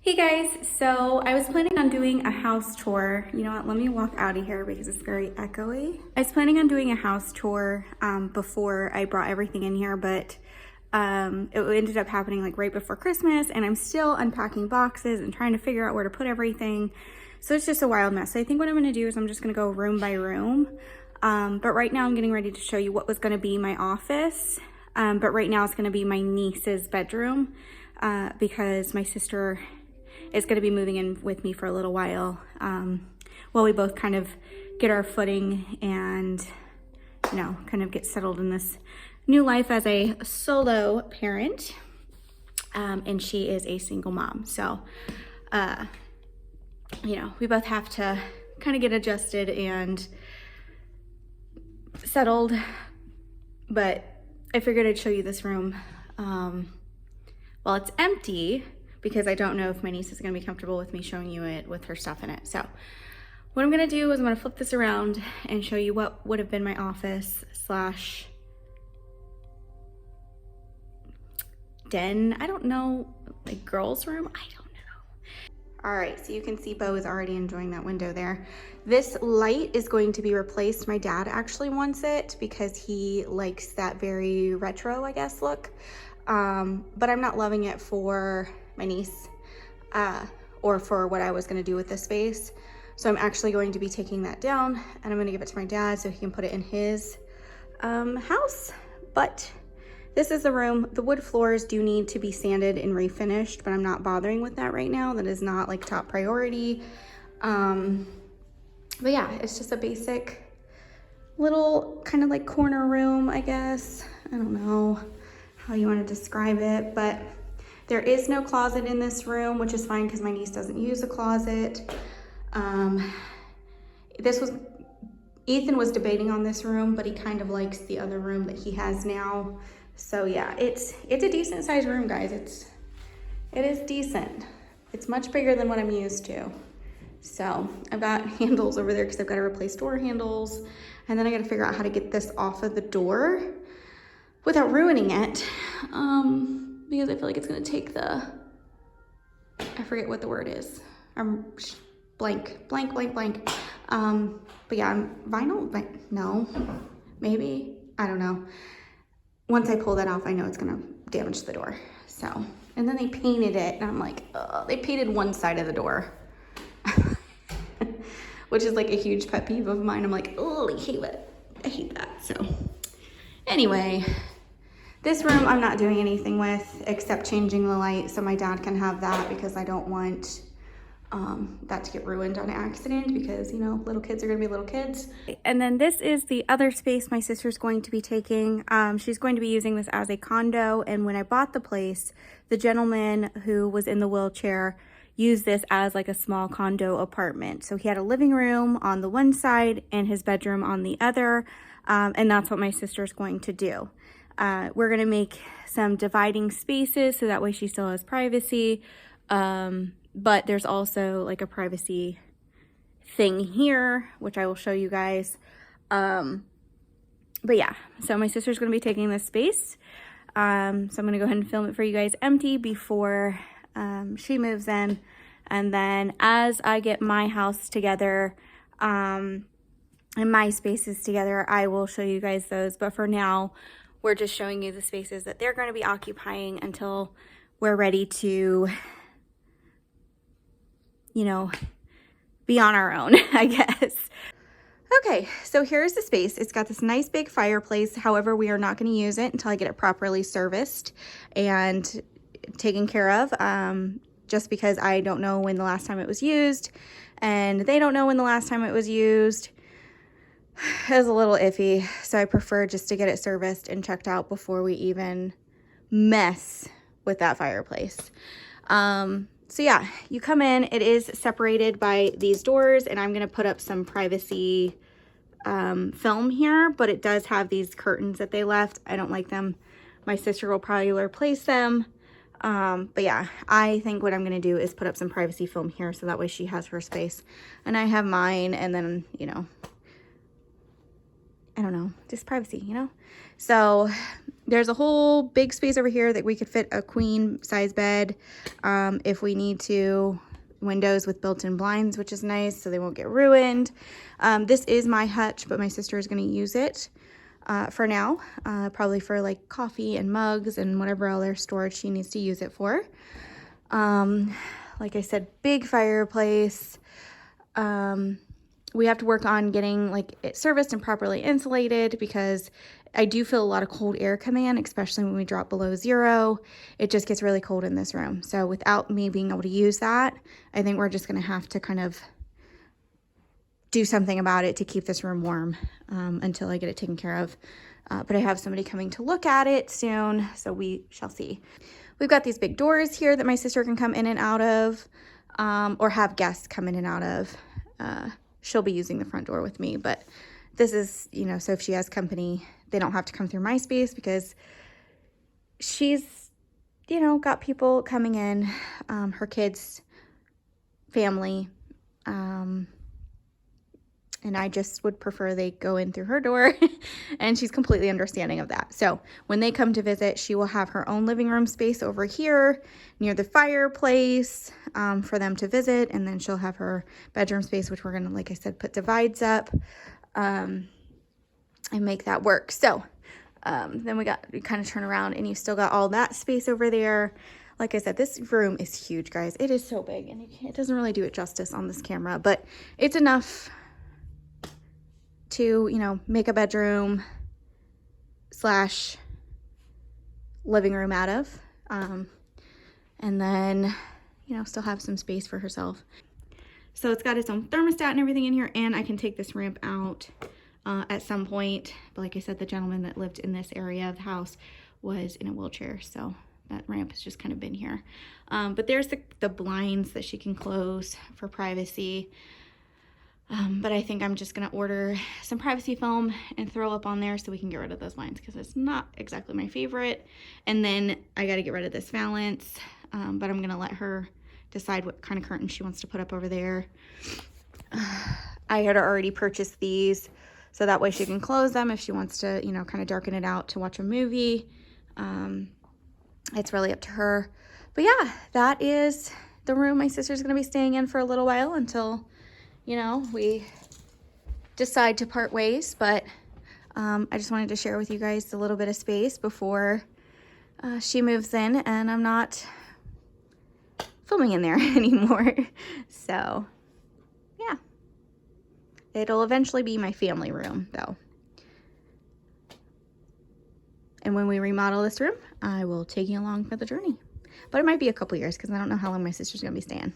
Hey guys, so I was planning on doing a house tour. You know what, let me walk out of here because it's very echoey. I was planning on doing a house tour before I brought everything in here, but it ended up happening like right before Christmas, and I'm still unpacking boxes and trying to figure out where to put everything. So it's just a wild mess. So I think what I'm gonna do is I'm just gonna go room by room. But right now I'm getting ready to show you what was gonna be my office. But right now it's gonna be my niece's bedroom because my sister is going to be moving in with me for a little while while we both kind of get our footing and, you know, kind of get settled in this new life as a solo parent. And she is a single mom. So, you know, we both have to kind of get adjusted and settled. But I figured I'd show you this room while it's empty, because I don't know if my niece is gonna be comfortable with me showing you it with her stuff in it. So what I'm gonna do is I'm gonna flip this around and show you what would have been my office slash den. I don't know, like girls' room, I don't know. All right, so you can see Bo is already enjoying that window there. This light is going to be replaced. My dad actually wants it because he likes that very retro, I guess, look. But I'm not loving it for my niece or for what I was going to do with this space. So I'm actually going to be taking that down and I'm going to give it to my dad so he can put it in his house. But this is the room. The wood floors do need to be sanded and refinished, but I'm not bothering with that right now. That is not like top priority. But yeah, it's just a basic little kind of like corner room, I guess. I don't know how you want to describe it, but there is no closet in this room, which is fine because my niece doesn't use a closet. Ethan was debating on this room, but he kind of likes the other room that he has now. So yeah, it's a decent sized room, guys. It is decent. It's much bigger than what I'm used to. So I've got handles over there because I've got to replace door handles. And then I got to figure out how to get this off of the door without ruining it. Because I feel like it's gonna take I forget what the word is. Blank. But yeah, vinyl, no, maybe, I don't know. Once I pull that off, I know it's gonna damage the door. So, and then they painted it and I'm like, ugh, they painted one side of the door. Which is like a huge pet peeve of mine. I'm like, oh, I hate it. I hate that, so. Anyway, this room I'm not doing anything with except changing the light so my dad can have that because I don't want that to get ruined on accident because, you know, little kids are gonna be little kids. And then this is the other space my sister's going to be taking. She's going to be using this as a condo, and when I bought the place, the gentleman who was in the wheelchair used this as like a small condo apartment. So he had a living room on the one side and his bedroom on the other, and that's what my sister's going to do. We're gonna make some dividing spaces so that way she still has privacy, but there's also like a privacy thing here, which I will show you guys. But yeah, so my sister's gonna be taking this space. So I'm gonna go ahead and film it for you guys empty before she moves in. And then as I get my house together, and my spaces together, I will show you guys those. But for now, we're just showing you the spaces that they're going to be occupying until we're ready to, you know, be on our own, I guess. Okay, so here's the space. It's got this nice big fireplace. However, we are not going to use it until I get it properly serviced and taken care of, just because I don't know when the last time it was used, and they don't know when the last time it was used. It was a little iffy, so I prefer just to get it serviced and checked out before we even mess with that fireplace. So yeah, you come in, it is separated by these doors, and I'm gonna put up some privacy film here, but it does have these curtains that they left. I don't like them. My sister will probably replace them. But yeah, I think what I'm gonna do is put up some privacy film here so that way she has her space and I have mine, and then, you know, I don't know, just privacy, you know? So there's a whole big space over here that we could fit a queen size bed if we need to. Windows with built-in blinds, which is nice, so they won't get ruined. This is my hutch, but my sister is going to use it for now, probably for like coffee and mugs and whatever other storage she needs to use it for. Like I said, big fireplace. We have to work on getting like it serviced and properly insulated, because I do feel a lot of cold air coming in, especially when we drop below 0. It just gets really cold in this room. So without me being able to use that, I think we're just going to have to kind of do something about it to keep this room warm until I get it taken care of. But I have somebody coming to look at it soon, so we shall see. We've got these big doors here that my sister can come in and out of, or have guests come in and out of. She'll be using the front door with me, but this is, you know, so if she has company, they don't have to come through my space, because she's, you know, got people coming in, her kids, family, and I just would prefer they go in through her door, and she's completely understanding of that. So when they come to visit, she will have her own living room space over here near the fireplace for them to visit, and then she'll have her bedroom space, which we're going to, like I said, put divides up and make that work. So then we kind of turn around, and you still got all that space over there. Like I said, this room is huge, guys. It is so big, and it doesn't really do it justice on this camera, but it's enough to, you know, make a bedroom / living room out of, and then, you know, still have some space for herself. So it's got its own thermostat and everything in here, and I can take this ramp out at some point. But like I said, the gentleman that lived in this area of the house was in a wheelchair, so that ramp has just kind of been here. But there's the blinds that she can close for privacy. But I think I'm just going to order some privacy foam and throw up on there so we can get rid of those lines, because it's not exactly my favorite. And then I got to get rid of this valance, but I'm going to let her decide what kind of curtains she wants to put up over there. I had already purchased these, so that way she can close them if she wants to, you know, kind of darken it out to watch a movie. It's really up to her. But yeah, that is the room my sister's going to be staying in for a little while until, you know, we decide to part ways. But I just wanted to share with you guys a little bit of space before she moves in and I'm not filming in there anymore. So yeah, it'll eventually be my family room though. And when we remodel this room, I will take you along for the journey. But it might be a couple years, because I don't know how long my sister's gonna be staying.